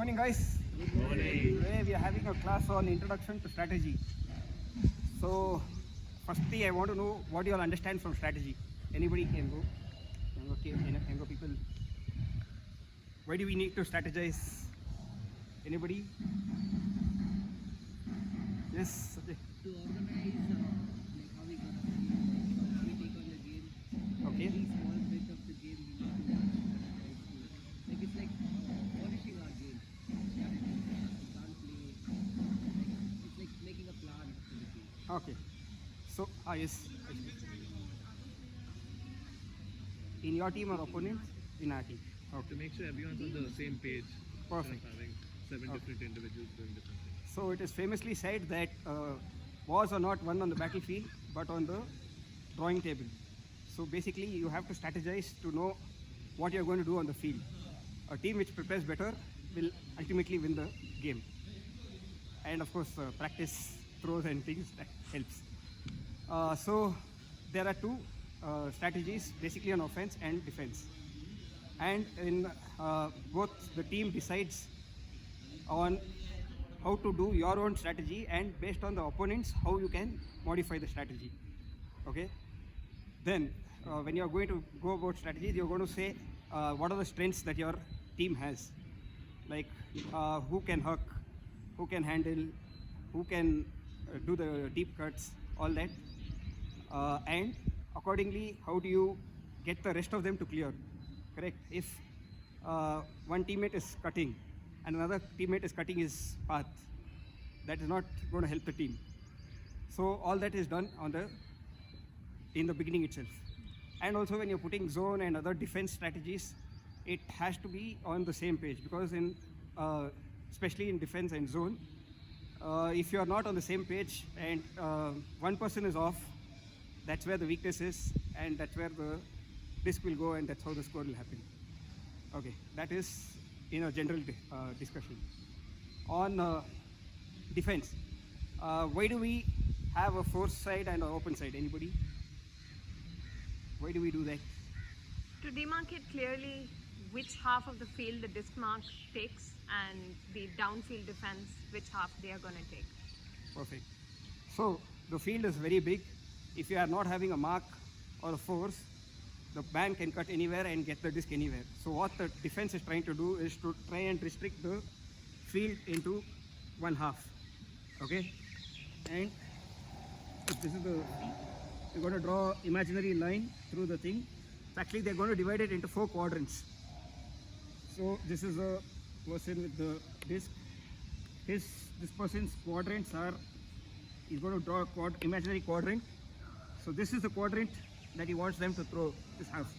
morning, guys. Good morning. Today we are having a class on introduction to strategy. So, firstly, I want to know what you all understand from strategy. Anybody can go. Younger people. Why do we need to strategize? Anybody? Yes. Sanjay. To organize like how we gonna play, how we take on the game. Okay. Every small bit of the game we need to strategize to. Like it's like polishing our game. Strategy. We can't play. It's like making a plan for the game. Okay. So, yes. In your team or opponent? In our team. To make sure everyone's on the same page. Perfect. Instead of having seven different individuals doing different things. So it is famously said that wars are not won on the battlefield but on the drawing table. So basically you have to strategize to know what you're going to do on the field. A team which prepares better will ultimately win the game. And of course practice throws and things that helps. So there are two strategies basically on offense and defense. And in both the team decides on how to do your own strategy, and based on the opponents how you can modify the strategy. Okay, then when you're going to go about strategies, you're going to say what are the strengths that your team has, like who can hook, who can handle, who can do the deep cuts, all that, and accordingly how do you get the rest of them to clear. Correct. If one teammate is cutting and another teammate is cutting his path, that is not going to help the team. So all that is done in the beginning itself. And also when you're putting zone and other defense strategies, it has to be on the same page, because in especially in defense and zone, if you are not on the same page and one person is off, that's where the weakness is, and that's where the disc will go, and that's how the score will happen. Okay, that is in a general discussion. On defense, why do we have a force side and an open side? Anybody? Why do we do that? To demarcate clearly which half of the field the disc mark takes, and the downfield defense which half they are going to take. Perfect. So the field is very big. If you are not having a mark or a force, the man can cut anywhere and get the disc anywhere. So what the defense is trying to do is to try and restrict the field into one half. Okay? And if this is you're going to draw imaginary line through the thing. So actually they're going to divide it into 4 quadrants. So this is a person with the disc. This person's quadrants are, he's going to draw a imaginary quadrant. So this is the quadrant that he wants them to throw this half.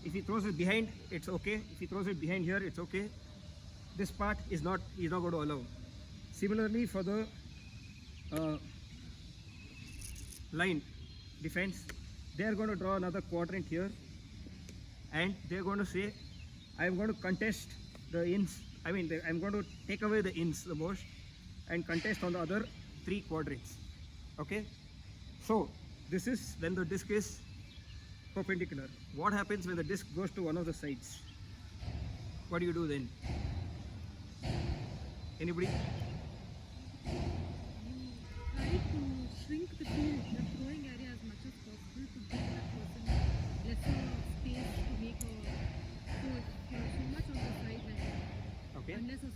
If he throws it behind, it's okay. If he throws it behind here, it's okay. This part is not, he's not going to allow. Similarly for the line defense, they are going to draw another quadrant here, and they're going to say, I'm going to contest the ins. I'm going to take away the ins the most and contest on the other 3 quadrants. Okay, so this is when the disc is perpendicular. What happens when the disc goes to one of the sides? What do you do then? Anybody? You try to shrink the field, the throwing area as much as possible to give that person lesser space to make a throw. If you're so much on the sideline, Okay. unless a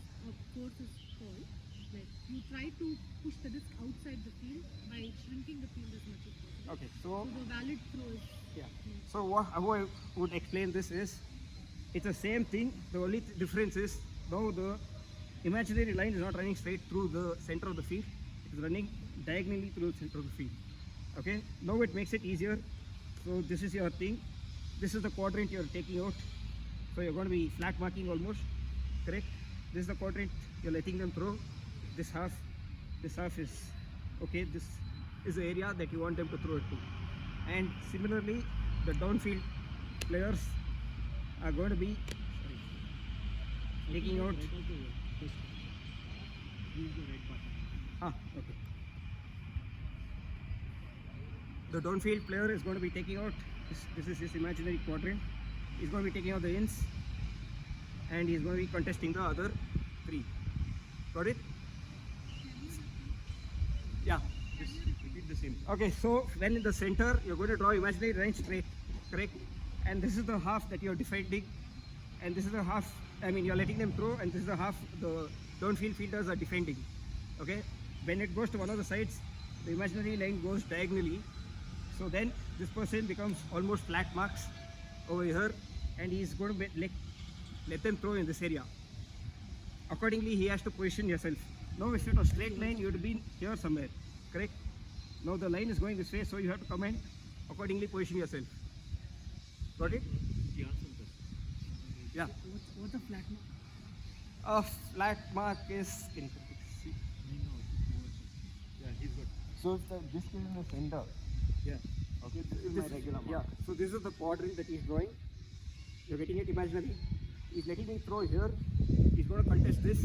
force is called, like you try to push the disc outside the field by shrinking the field as much as possible. Okay, So the valid throw is so how I would explain this is, it's the same thing. The only difference is now the imaginary line is not running straight through the center of the field. It is running diagonally through the center of the field. Okay, now it makes it easier. So this is your thing. This is the quadrant you're taking out. So you're going to be flat marking almost, correct? This is the quadrant you're letting them throw. This half is okay. This is the area that you want them to throw it to. And similarly, the downfield players are going to be taking out. Okay. The downfield player is going to be taking out, this is his imaginary quadrant. He's going to be taking out the ins, and he's going to be contesting the other 3. Got it? Yeah. Repeat the same. Okay, so when in the center, you're going to draw imaginary line straight, correct? And this is the half that you're defending, and this is the half, I mean, you're letting them throw, and this is the half the downfield fielders are defending, okay? When it goes to one of the sides, the imaginary line goes diagonally, so then this person becomes almost flat marks over here, and he's going to let them throw in this area. Accordingly, he has to position yourself. Now, if it was straight line, you would be here somewhere, correct? Now the line is going this way, so you have to come and accordingly position yourself. Got it? He asked some questions. Yeah. What's a flat mark? A flat mark is. Can you see? Yeah, he's good. So if the disc is in the center, Yeah. okay, this is my regular Yeah. mark. So this is the quadrant that he's drawing. You're getting it imaginary. He's letting me throw here. He's going to contest this.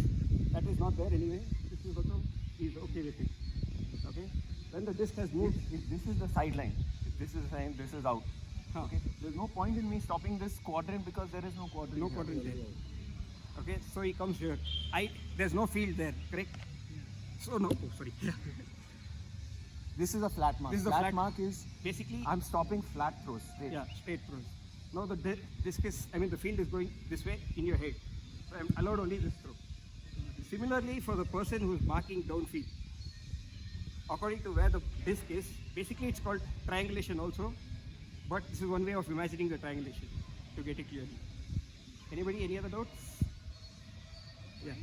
That is not there anyway. This is also he's okay with it. Okay. When the disc has moved, If this is the sideline, if this is in, this is out. huh, Okay, there's no point in me stopping this quadrant because there is no quadrant. no here. quadrant there. Okay. So he comes here. There's no field there. Correct. So no. Oh, sorry. This is a flat mark. This is a flat flat- mark is Basically. I'm stopping flat throws. Straight. Yeah, straight throws. Now the disc is, I mean the field is going this way in your head. So I'm allowed only this throw. Similarly, for the person who is marking downfield, according to where the disc is, basically it's called triangulation also, but this is one way of imagining the triangulation to get it clearly. Anybody, any other doubts? Yeah.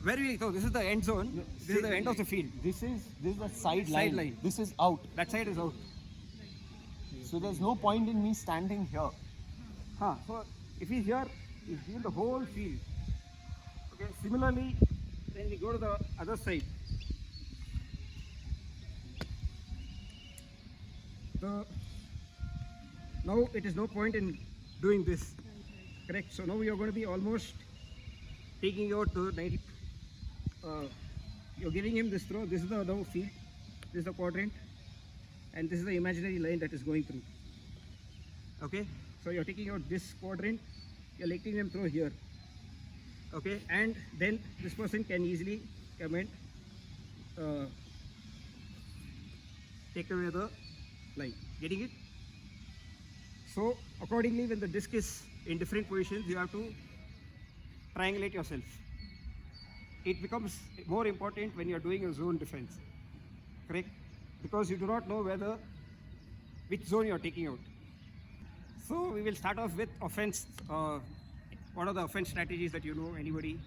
Where will we go? This is the end zone. This is the end of the field. This is the sideline. Sideline. This is out. That side is out. So there's no point in me standing here. Huh. So if he's here, he's given the whole field. Okay. Similarly, when we go to the other side, now it is no point in doing this. Correct. So now we are going to be almost taking out the 90. You're giving him this throw. This is the now field. This is the quadrant, and this is the imaginary line that is going through. Okay. So you're taking out this quadrant. You're letting them throw here. Okay, and then this person can easily come and take away the line. Getting it? So accordingly, when the disc is in different positions, you have to triangulate yourself. It becomes more important when you are doing a zone defense, correct? Because you do not know which zone you are taking out. So we will start off with offense. What are the offense strategies that you know? Anybody?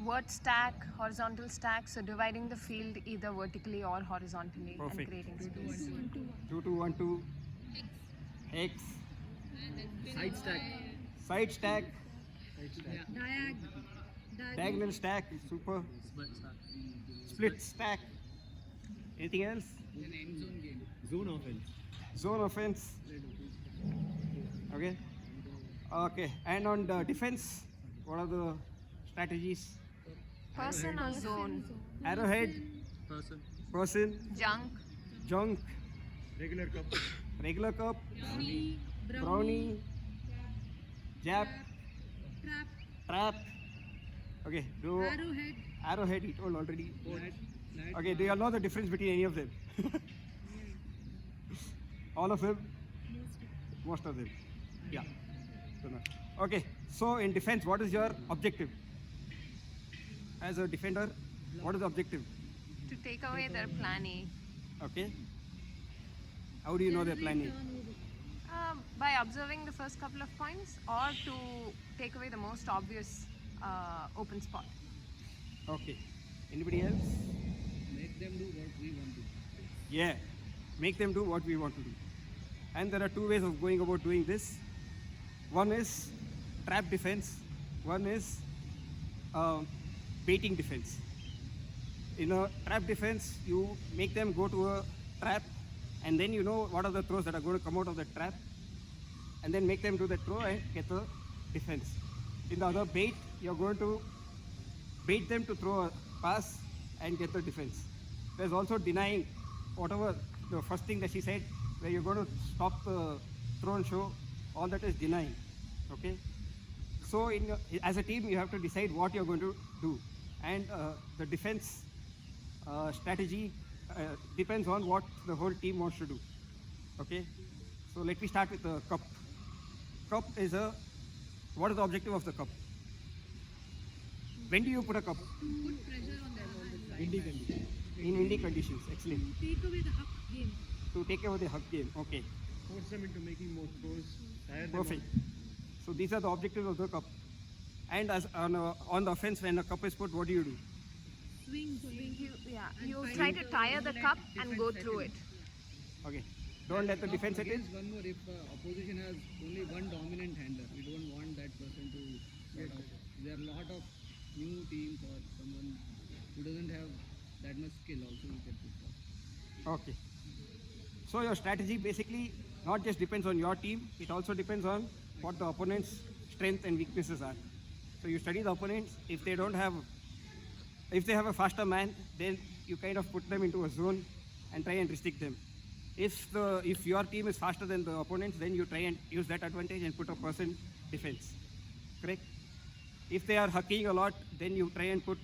Word stack, horizontal stack, so dividing the field either vertically or horizontally Perfect. and creating space. 2-2-1-2. Hex. Side stack. Side stack. Diagonal. Diagonal stack. Super. Split stack. Anything else? An end zone game. Zone offense. Zone offense. Okay. Okay. And on the defense, what are the strategies? Person or zone? Arrowhead. Person. Person. Junk. Junk. Regular cup. Regular cup. Brownie. Brownie. Jab. Trap. Trap. Okay. Do Arrowhead. arrowhead. You told already. Flat. Okay. Do you all know the difference between any of them? All of them? Most of them. Yeah. So no. Okay. So in defense, what is your objective? As a defender, what is the objective? To take away their plan A. Okay. How do you know their plan A? By observing the first couple of points or to take away the most obvious open spot. Okay. Anybody else? Make them do what we want to. Yeah. Make them do what we want to do. And there are two ways of going about doing this. One is trap defense. One is baiting defense. In a trap defense, you make them go to a trap, and then you know what are the throws that are going to come out of the trap, and then make them do the throw and get the defense. In the other bait, you're going to bait them to throw a pass and get the defense. There's also denying whatever the first thing that she said, where you're going to stop the throw and show, all that is denying. Okay? So as a team, you have to decide what you're going to do, and the defense strategy depends on what the whole team wants to do. Okay, so let me start with the cup. Cup is what is the objective of the cup? When do you put a cup? Put pressure on them. Indie condition. In Indian conditions, excellent. Take away the huck game. To take away the hug game. Okay, Force them into making more throws. Tire them perfect. So these are the objectives of the cup. And as on the offense, when a cup is put, what do you do? Swing. You try to tire the cup and go through it. Okay, don't let the defense set in. Against one more, if opposition has only one dominant handler, we don't want that person to sort of. There are a lot of new teams or someone who doesn't have that much skill also you can put up. Okay. So your strategy basically not just depends on your team, it also depends on what the opponent's strength and weaknesses are. So you study the opponents. If they have a faster man, then you kind of put them into a zone and try and restrict them. If your team is faster than the opponents, then you try and use that advantage and put a person defense. Correct? If they are hucking a lot, then you try and put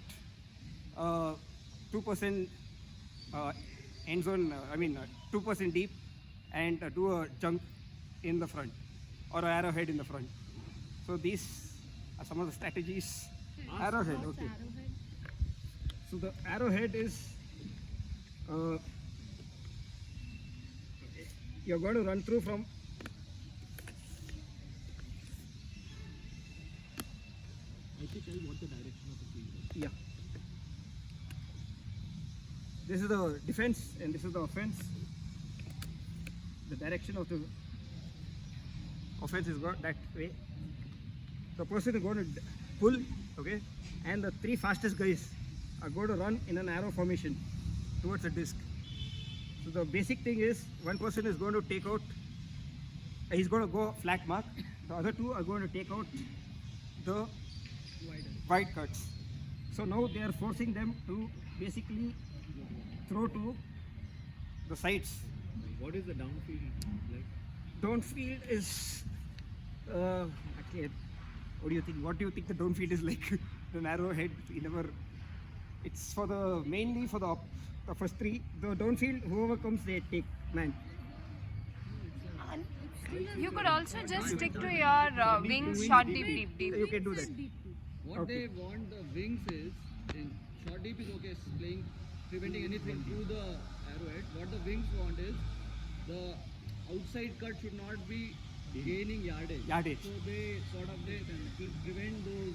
2% end zone, 2% deep, and do a jump in the front or an arrowhead in the front. So these are some of the strategies. Arrowhead, okay. So the arrowhead is you're going to run through from I think tell what the direction of the field is. yeah. This is the defense and this is the offense. The direction of the offense is going that way. The person is going to pull, okay, and the three fastest guys are going to run in an arrow formation towards the disc. So the basic thing is one person is going to take out, he's going to go flat mark. The other two are going to take out the wide cuts. So now they are forcing them to basically throw to the sides. What is the downfield like? Downfield is actually, what do you think? What do you think the downfield is like? The narrow head, it's for the mainly for the first three. The downfield, whoever comes, they take man. You could also just stick to your wings short, deep. You can do that. What Okay. they want the wings is, in short deep is okay, preventing anything through the arrowhead. What the wings want is, the outside cut should not be gaining yardage. So they prevent those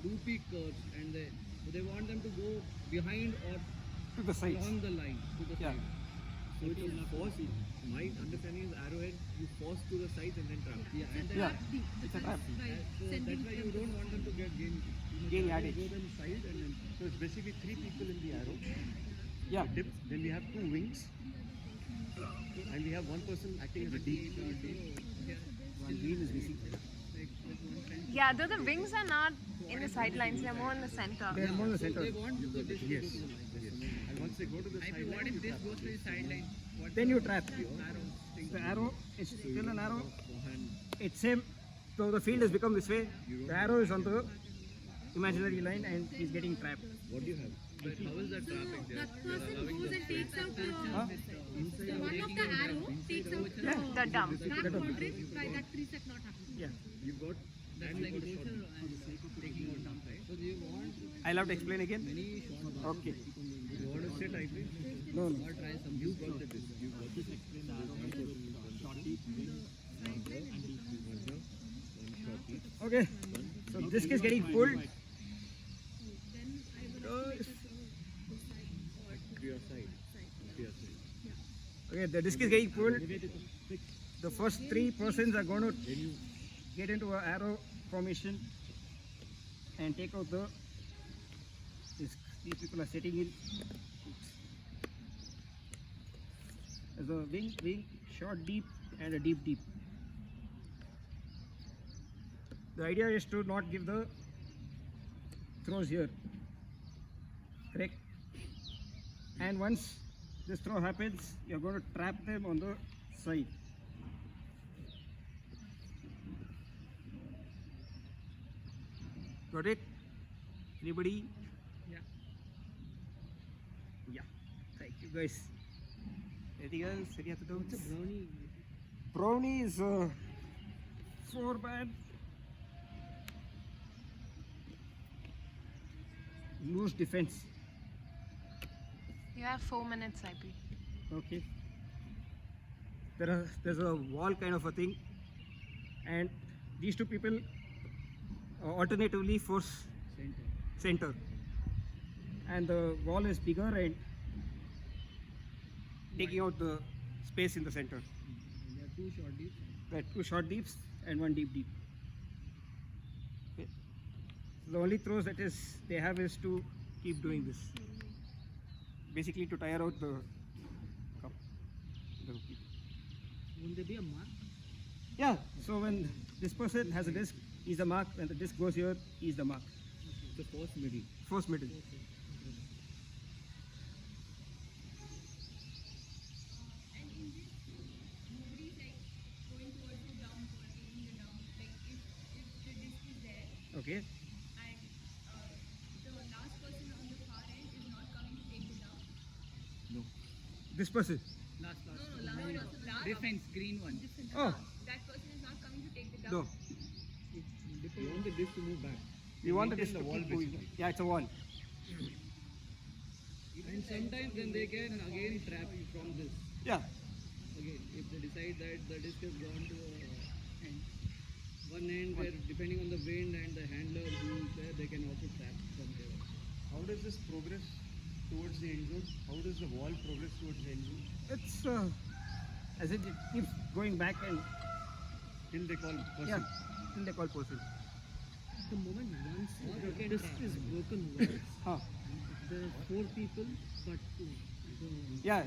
loopy curves, and they want them to go behind or To the sides. along the line to the Yeah. side. So it's a force. My understanding is arrowhead, you force to the sides and then trap. Yeah, and then Yeah, it's a trap. so that's why you don't want them to get Gain yardage. Go them side and then. So it's basically three people in the arrow. Yeah. Dip. Then we have two wings. And we have one person acting as a deep. One green is missing. Yeah, though the wings are not in the sidelines, they're more in the center. They are more in the center. they want the dish to go Yes. to the line. And once they go to the sideline, What if this goes to the sideline? What Then you trap. arrow? The arrow is still an arrow. It's same. So the field has become this way. The arrow is on the imaginary line and he's getting trapped. what do you have? But how is that traffic there? That person goes and takes out the one of the arrow takes out The dump. that quadrant by that three set not happening. Yeah. You've got That's like taking out dump, right? So you want I'll have to explain again. many shots Okay. you want to sit idly. No. or try some. You've got the disc. You've got this explain the arrow. One short deep, one short deep. Okay. So disc is getting pulled. To your side. To your side. Okay, the disc is getting pulled. The first three persons are going to get into an arrow formation and take out the disc. These people are sitting in. There's a wing, short, deep, and a deep. The idea is to not give the throws here. Correct? And once this throw happens, you're going to trap them on the side. Got it? Anybody? Yeah. Yeah. Thank you guys. Anything else? Any other doubts? What's a brownie? Brownie is 4 bad. Loose defense. You have 4 minutes, IP. Okay. There's a wall kind of a thing, and these two people alternatively force center, and the wall is bigger and taking out the space in the center. There are 2 short deeps. There are 2 short deeps and 1 deep. Okay. So the only throws that is they have is to keep doing this, basically to tire out the cup. The keep. Won't there be a mark? Yeah, so when this person has a disc, he's the mark. When the disc goes here, he's the mark. The first middle. First middle. And in this, nobody's like going towards the dump or taking the dump. Like if the disc is there Okay. and the last person on the far end is not coming to take the dump. No. This person. Last. Last Defense, green one. Oh, that person is not coming to take the dump. no. You want the disc to move back. We want the Maintain disc to wall keep moving. basically. Yeah, it's a wall. And sometimes then they can again trap you from this. Yeah. Again, if they decide that the disc has gone to one end where depending on the wind and the handler who is there, they can also trap from there. How does this progress towards the end zone? How does the wall progress towards the end zone? It's as it keeps going back and Till they call person. yeah, till they call person. The moment once the disc is broken once, Huh. there are 4 people but 2. So Yeah,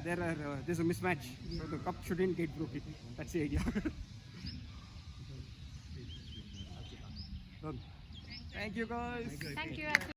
there's a mismatch, so the cup shouldn't get broken. That's the idea. Done. Thank you guys. Thank you, IP.